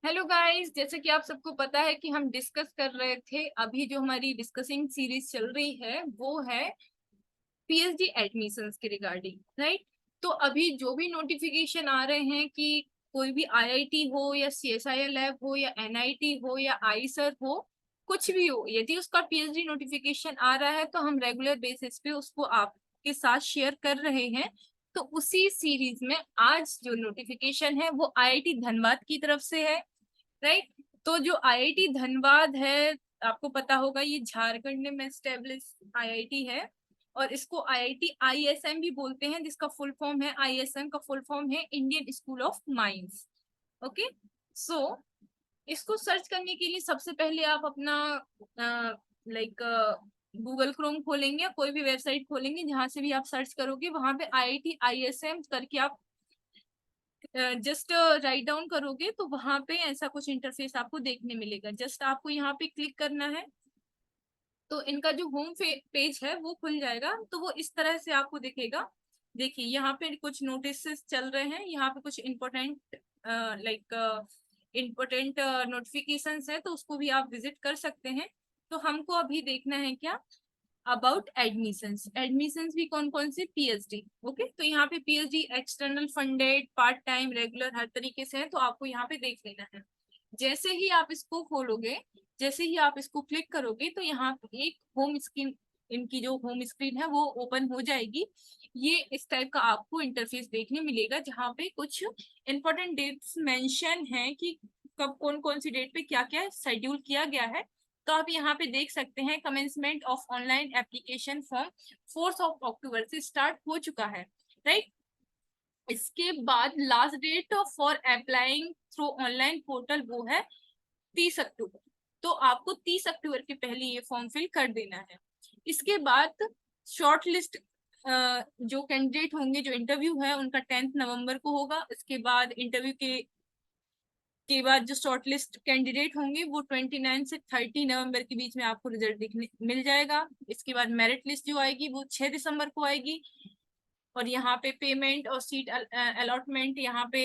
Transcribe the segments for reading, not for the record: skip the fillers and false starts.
Hello guys, जैसे कि आप सबको पता है कि हम डिस्कस कर रहे थे। अभी जो हमारी डिस्कसिंग सीरीज चल रही है वो है पीएचडी एडमिशंस के रिगार्डिंग, राइट। तो अभी जो भी नोटिफिकेशन आ रहे हैं कि कोई भी आईआईटी हो या सीएसआईआर लैब हो या एनआईटी हो या आईसर हो, कुछ भी हो, यदि उसका पीएचडी नोटिफिकेशन आ रहा है तो हम रेगुलर बेसिस पे उसको आपके साथ शेयर कर रहे हैं। तो उसी सीरीज में आज जो नोटिफिकेशन है वो आईआईटी धनबाद की तरफ से है, राइट। तो जो आईआईटी धनबाद है, आपको पता होगा ये झारखंड में एस्टेब्लिश आईआईटी है। और इसको आईआईटी आईएसएम भी बोलते हैं, जिसका फुल फॉर्म है, आईएसएम का फुल फॉर्म है Indian School of Mines. Okay. So इसको सर्च करने के लिए सबसे पहले आप अपना लाइक गूगल क्रोम खोलेंगे या कोई भी वेबसाइट खोलेंगे, जहां से भी आप सर्च करोगे वहां पे आईआईटी आईएसएम करके आप जस्ट राइट डाउन करोगे तो वहां पे ऐसा कुछ इंटरफेस आपको देखने मिलेगा। जस्ट आपको यहाँ पे क्लिक करना है तो इनका जो होम पेज है वो खुल जाएगा। तो वो इस तरह से आपको दिखेगा। देखिए यहाँ पे कुछ नोटिस चल रहे हैं, यहाँ पे कुछ इम्पोर्टेंट लाइक इम्पोर्टेंट नोटिफिकेशंस है, तो उसको भी आप विजिट कर सकते हैं। तो हमको अभी देखना है क्या, अबाउट एडमिशंस। एडमिशंस भी कौन कौन से, पीएचडी। ओके, तो यहाँ पे PhD external funded part time regular हर तरीके से है, तो आपको यहाँ पे देख लेना है। जैसे ही आप इसको खोलोगे, जैसे ही आप इसको क्लिक करोगे तो यहाँ पे एक होम स्क्रीन, इनकी जो होम स्क्रीन है वो ओपन हो जाएगी। ये इस टाइप का आपको इंटरफेस देखने मिलेगा, जहाँ पे कुछ इंपॉर्टेंट डेट्स मेंशन है कि कब कौन कौन सी डेट पे क्या क्या शेड्यूल किया गया है। तो आप यहाँ पे देख सकते हैं commencement of online application form 4 अक्टूबर से स्टार्ट हो चुका है, राइट। इसके बाद last date for applying through online portal वो है 30 अक्टूबर। तो आपको 30 अक्टूबर के पहले ये फॉर्म फिल कर देना है। इसके बाद शॉर्ट लिस्ट जो कैंडिडेट होंगे, जो इंटरव्यू है उनका 10 नवंबर को होगा। इसके बाद इंटरव्यू के बाद जो शॉर्ट लिस्ट कैंडिडेट होंगे वो 29 से 30 नवंबर के बीच में आपको रिजल्ट देखने मिल जाएगा। इसके बाद मेरिट लिस्ट जो आएगी वो 6 दिसंबर को आएगी। और यहाँ पे पेमेंट और सीट अलॉटमेंट यहाँ पे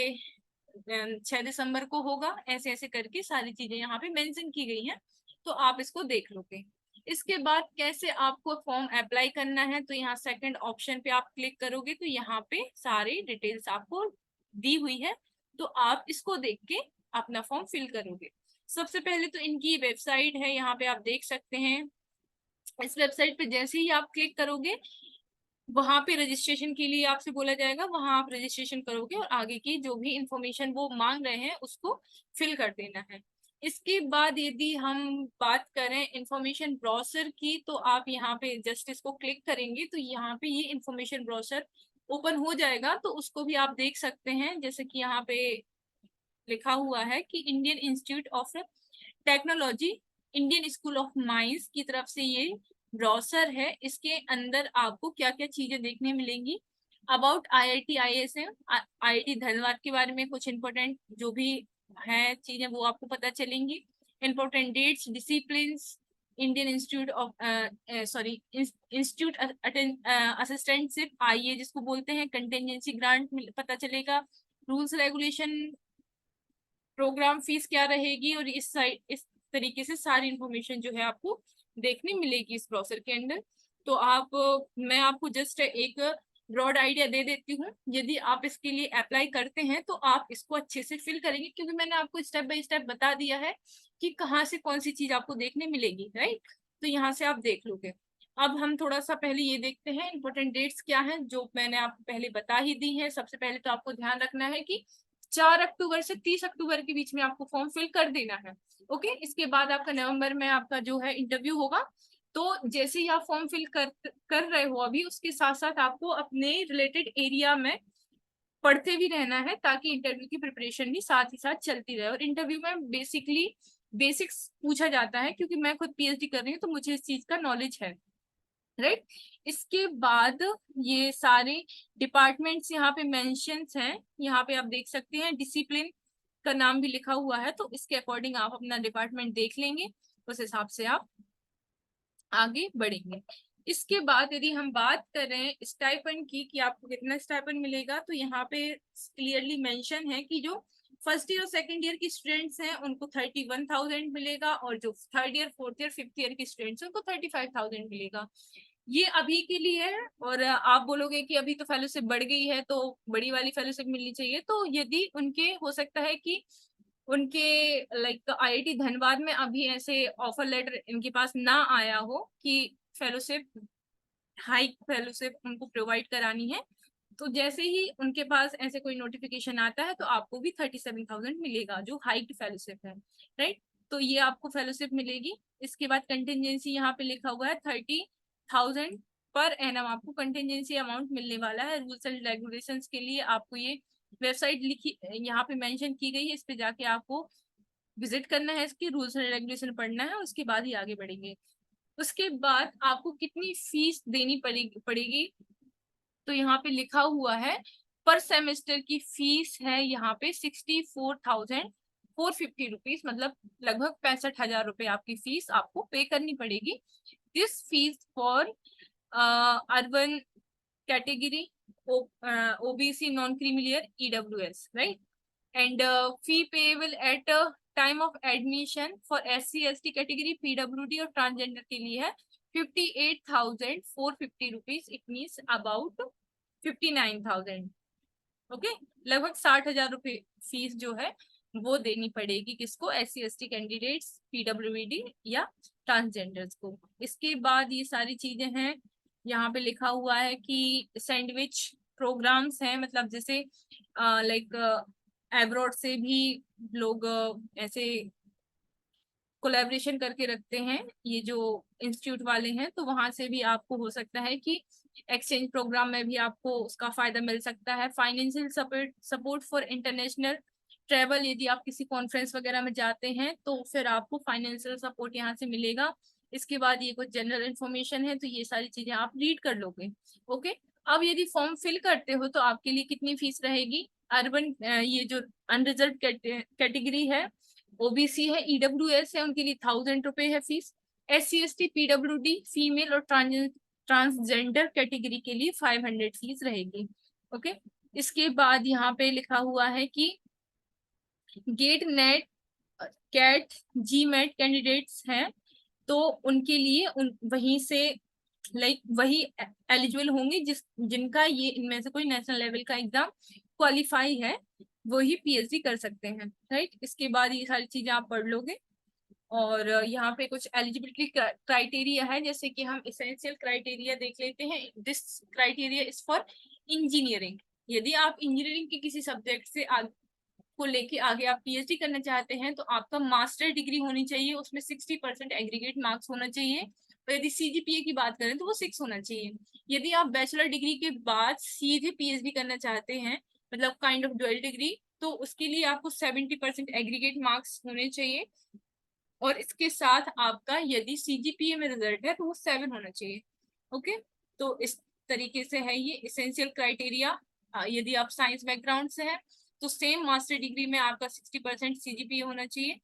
6 दिसंबर को होगा। ऐसे ऐसे करके सारी चीजें यहाँ पे मेंशन की गई हैं, तो आप इसको देख लोगे। इसके बाद कैसे आपको फॉर्म अप्लाई करना है, तो यहाँ सेकंड ऑप्शन पे आप क्लिक करोगे तो यहाँ पे सारी डिटेल्स आपको दी हुई है। तो आप इसको देख के अपना फॉर्म फिल करोगे। सबसे पहले तो इनकी वेबसाइट है, यहाँ पे आप देख सकते हैं। इस वेबसाइट पे जैसे ही आप क्लिक करोगे वहां पे रजिस्ट्रेशन के लिए आपसे बोला जाएगा, वहां आप रजिस्ट्रेशन करोगे और आगे की जो भी इंफॉर्मेशन वो मांग रहे हैं उसको फिल कर देना है। इसके बाद यदि हम बात करें इंफॉर्मेशन ब्राउजर की, तो आप यहाँ पे जस्ट इसको क्लिक करेंगे तो यहाँ पे ये इंफॉर्मेशन ब्राउजर ओपन हो जाएगा। तो उसको भी आप देख सकते हैं, जैसे कि यहाँ पे लिखा हुआ है कि Indian institute of technology Indian School of mines की तरफ से ये ब्राउजर है। इसके अंदर आपको क्या क्या चीजें देखने मिलेंगी, about IIT ISM, IIT Dhanbad के बारे में कुछ इंपॉर्टेंट जो भी है चीजें वो आपको पता चलेंगी। Important dates, discipline, Indian institute of sorry institute assistantship IA जिसको बोलते हैं, कंटिजेंसी ग्रांट पता चलेगा, रूल्स रेगुलेशन, प्रोग्राम फीस क्या रहेगी, और इस तरीके से सारी इंफॉर्मेशन जो है आपको देखने मिलेगी इस ब्राउजर के अंदर। तो मैं आपको जस्ट एक ब्रॉड आइडिया दे देती हूँ। यदि आप इसके लिए अप्लाई करते हैं तो आप इसको अच्छे से फिल करेंगे, क्योंकि मैंने आपको स्टेप बाय स्टेप बता दिया है कि कहाँ से कौन सी चीज आपको देखने मिलेगी, राइट। तो यहाँ से आप देख लोगे। अब हम थोड़ा सा पहले ये देखते हैं इंपॉर्टेंट डेट्स क्या हैं, जो मैंने आपको पहले बता ही दी है। सबसे पहले तो आपको ध्यान रखना है कि 4 अक्टूबर से 30 अक्टूबर के बीच में आपको फॉर्म फिल कर देना है। ओके, इसके बाद आपका नवंबर में आपका जो है इंटरव्यू होगा। तो जैसे ही आप फॉर्म फिल कर रहे हो अभी, उसके साथ साथ आपको अपने रिलेटेड एरिया में पढ़ते भी रहना है, ताकि इंटरव्यू की प्रिपरेशन भी साथ ही साथ चलती रहे। और इंटरव्यू में बेसिकली बेसिक्स पूछा जाता है, क्योंकि मैं खुद पीएचडी कर रही हूँ तो मुझे इस चीज का नॉलेज है, राइट। इसके बाद ये सारे डिपार्टमेंट्स यहाँ पे मेंशंस हैं, यहाँ पे आप देख सकते हैं डिसिप्लिन का नाम भी लिखा हुआ है। तो इसके अकॉर्डिंग आप अपना डिपार्टमेंट देख लेंगे, उस हिसाब से आप आगे बढ़ेंगे। इसके बाद यदि हम बात करें स्टाइपेंड की कि आपको कितना स्टाइपेंड मिलेगा, तो यहाँ पे क्लियरली मेंशन है कि जो फर्स्ट ईयर और सेकंड ईयर की स्टूडेंट्स हैं उनको 31,000 मिलेगा, और जो third year, fourth year, fifth year की स्टूडेंट्स हैं उनको 35,000 मिलेगा। ये अभी के लिए है। और आप बोलोगे कि अभी तो फेलोशिप बढ़ गई है तो बड़ी वाली फेलोशिप मिलनी चाहिए, तो यदि उनके हो सकता है कि उनके लाइक आईआईटी धनबाद में अभी ऐसे ऑफर लेटर इनके पास ना आया हो कि फेलोशिप, हाई फेलोशिप उनको प्रोवाइड करानी है, तो जैसे ही उनके पास ऐसे कोई नोटिफिकेशन आता है तो आपको भी 37,000 मिलेगा जो हाइक फेलोशिप है, राइट। तो ये आपको फेलोशिप मिलेगी। इसके बाद कंटिजेंसी यहाँ पे लिखा हुआ है 30,000 पर एनम आपको कंटिजेंसी अमाउंट मिलने वाला है। रूल्स एंड रेगुलेशंस के लिए आपको ये वेबसाइट लिखी यहाँ पे मेंशन की गई है, इस पे जाके आपको विजिट करना है, इसकी रूल्स एंड रेगुलेशन पढ़ना है, उसके बाद ही आगे बढ़ेंगे। उसके बाद आपको कितनी फीस देनी पड़ेगी तो यहाँ पे लिखा हुआ है पर सेमेस्टर की फीस है यहाँ पे 64,450 रुपीज, मतलब लगभग 65,000 रुपए आपकी फीस आपको पे करनी पड़ेगी। This fees for urban category, OBC, non creamy layer, EWS, right. And fee payable at time of admission for SC ST category, PWD और ट्रांसजेंडर के लिए है 58,450 rupees. It means about 59,000। Okay, लगभग 60,000 रुपये फीस जो है वो देनी पड़ेगी किसको, SC ST कैंडिडेट्स, PWD या ट्रांसजेंडर्स को। इसके बाद ये सारी चीजें हैं, यहाँ पे लिखा हुआ है कि सैंडविच प्रोग्राम्स हैं, मतलब जैसे लाइक एब्रॉड से भी लोग ऐसे कोलैबोरेशन करके रखते हैं ये जो इंस्टीट्यूट वाले हैं, तो वहां से भी आपको हो सकता है कि एक्सचेंज प्रोग्राम में भी आपको उसका फायदा मिल सकता है। Financial support for international travel, यदि आप किसी कॉन्फ्रेंस वगैरह में जाते हैं तो फिर आपको फाइनेंशियल सपोर्ट यहाँ से मिलेगा। इसके बाद ये कुछ जनरल इन्फॉर्मेशन है, तो ये सारी चीजें आप रीड कर लोगे। ओके, अब यदि फॉर्म फिल करते हो तो आपके लिए कितनी फीस रहेगी। अर्बन ये जो अनरिजर्व कैटेगरी है, ओबीसी है, ईडब्ल्यूएस है, उनके लिए 1,000 रुपए है fees. SC ST PWD female और ट्रांसजेंडर कैटेगरी के लिए 500 फीस रहेगी। ओके, इसके बाद यहाँ पे लिखा हुआ है कि गेट नेट कैट जी मेट कैंडिडेट्स हैं तो उनके लिए वहीं से लाइक वही एलिजिबल होंगे जिनका ये इनमें से कोई नेशनल लेवल का एग्जाम क्वालिफाई है, वही PhD कर सकते हैं, राइट। इसके बाद ये सारी चीजें आप पढ़ लोगे। और यहाँ पे कुछ एलिजिबिलिटी क्राइटेरिया है, जैसे कि हम इसेंशियल क्राइटेरिया देख लेते हैं। This criteria is for engineering. यदि आप इंजीनियरिंग के किसी सब्जेक्ट से को लेके आगे आप PhD करना चाहते हैं तो आपका मास्टर डिग्री होनी चाहिए, उसमें 60% एग्रीगेट मार्क्स होना चाहिए। और यदि CGPA की बात करें तो वो 6 होना चाहिए। यदि आप बैचलर डिग्री के बाद सीधे PhD करना चाहते हैं, मतलब काइंड ऑफ डुअल डिग्री, तो उसके लिए आपको 70% एग्रीगेट मार्क्स होने चाहिए। और इसके साथ आपका यदि CGPA में रिजल्ट है तो वो 7 होना चाहिए। ओके, तो इस तरीके से है ये इसेंशियल क्राइटेरिया। यदि आप साइंस बैकग्राउंड से है तो सेम मास्टर डिग्री में आपका 60% CGPA होना चाहिए,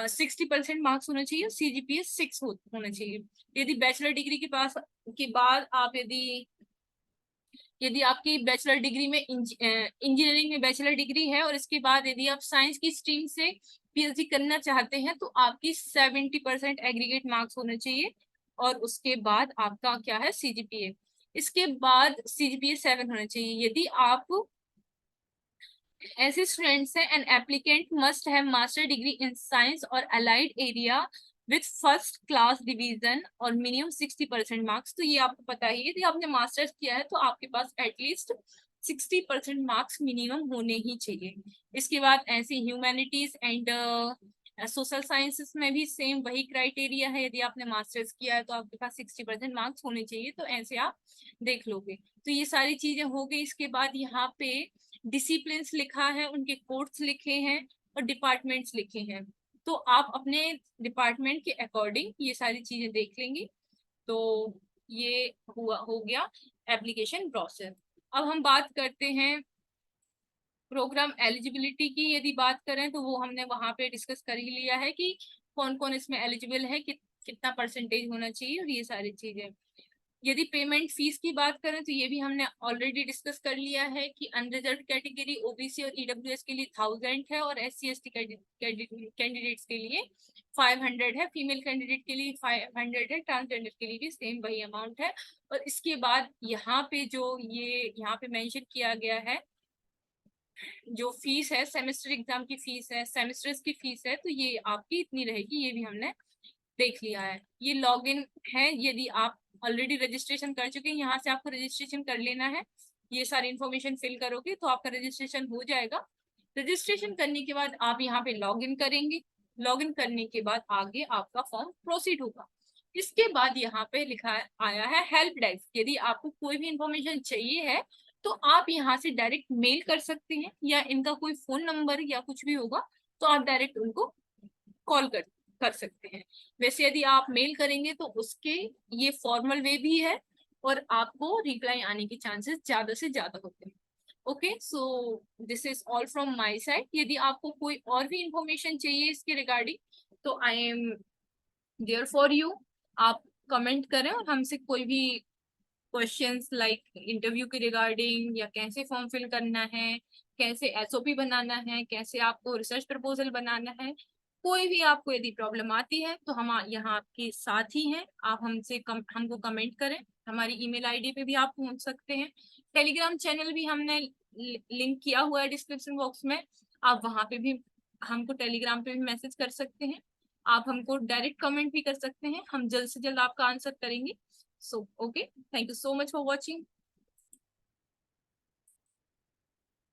60% मार्क्स होना चाहिए, CGPA 6 होना चाहिए। यदि बैचलर डिग्री के बाद आप यदि आपकी बैचलर डिग्री में इंजीनियरिंग में बैचलर डिग्री है और इसके बाद यदि आप साइंस की स्ट्रीम से PhD करना चाहते हैं तो आपकी 70% एग्रीगेट मार्क्स होने चाहिए। और उसके बाद आपका क्या है, CGPA। इसके बाद CGPA 7 होना चाहिए। यदि आप ऐसे स्टूडेंट्स हैं, an applicant must have master degree in science और allied area with first class division और मिनिमम 60% मार्क्स। तो ये आपको पता ही है, यदि आपने मास्टर्स किया है तो आपके पास एटलीस्ट 60% मार्क्स मिनिमम होने ही चाहिए। इसके बाद ऐसे ह्यूमैनिटीज एंड सोशल साइंसेस में भी सेम वही क्राइटेरिया है, यदि आपने मास्टर्स किया है तो आपके पास 60% मार्क्स होने चाहिए। तो ऐसे आप देख लोगे। तो ये सारी चीजें हो गई। इसके बाद यहाँ पे डिसिप्लिन्स लिखा है, उनके कोर्स लिखे हैं और डिपार्टमेंट्स लिखे हैं। तो आप अपने डिपार्टमेंट के अकॉर्डिंग ये सारी चीजें देख लेंगे। तो ये हो गया एप्लीकेशन प्रोसेस। अब हम बात करते हैं प्रोग्राम एलिजिबिलिटी की। यदि बात करें तो वो हमने वहां पे डिस्कस कर ही लिया है कि कौन कौन इसमें एलिजिबल है, कितना परसेंटेज होना चाहिए और ये सारी चीजें। यदि पेमेंट फीस की बात करें तो ये भी हमने ऑलरेडी डिस्कस कर लिया है कि अनरिजर्व कैटेगरी ओबीसी और ईडब्ल्यूएस के लिए 1000 है और SC/ST कैंडिडेट्स के लिए 500 है, फीमेल कैंडिडेट के लिए 500 है, ट्रांसजेंडर के लिए भी सेम वही अमाउंट है। और इसके बाद यहाँ पे जो ये यहाँ पे मेंशन किया गया है जो फीस है, सेमेस्टर एग्जाम की फीस है, सेमेस्टर्स की फीस है, तो ये आपकी इतनी रहेगी, ये भी हमने देख लिया है। ये लॉगिन है, यदि आप ऑलरेडी रजिस्ट्रेशन कर चुके हैं यहाँ से आपको रजिस्ट्रेशन कर लेना है। ये सारी इंफॉर्मेशन फिल करोगे तो आपका रजिस्ट्रेशन हो जाएगा। रजिस्ट्रेशन करने के बाद आप यहाँ पे लॉगिन करेंगे। लॉगिन करने के बाद आगे आपका फॉर्म प्रोसीड होगा। इसके बाद यहाँ पे लिखा आया है हेल्प डेस्क। यदि आपको कोई भी इंफॉर्मेशन चाहिए है तो आप यहाँ से डायरेक्ट मेल कर सकते हैं, या इनका कोई फोन नंबर या कुछ भी होगा तो आप डायरेक्ट उनको कॉल कर सकते हैं। वैसे यदि आप मेल करेंगे तो उसके ये फॉर्मल वे भी है और आपको रिप्लाई आने के चांसेस ज्यादा से ज्यादा होते हैं। Okay, so this is all from my side. यदि आपको कोई और भी इंफॉर्मेशन चाहिए इसके रिगार्डिंग तो I am there for you. आप कमेंट करें और हमसे कोई भी क्वेश्चंस लाइक इंटरव्यू के रिगार्डिंग, या कैसे फॉर्म फिल करना है, कैसे SOP बनाना है, कैसे आपको रिसर्च प्रपोजल बनाना है, कोई भी आपको यदि प्रॉब्लम आती है तो हम यहाँ आपके साथ ही हैं। आप हमको कमेंट करें। हमारी ईमेल आईडी पे भी आप पहुंच सकते हैं। टेलीग्राम चैनल भी हमने लिंक किया हुआ है डिस्क्रिप्शन बॉक्स में, आप वहां पे भी हमको टेलीग्राम पे भी मैसेज कर सकते हैं। आप हमको डायरेक्ट कमेंट भी कर सकते हैं, हम जल्द से जल्द आपका आंसर करेंगे। So, okay, thank you so much for watching.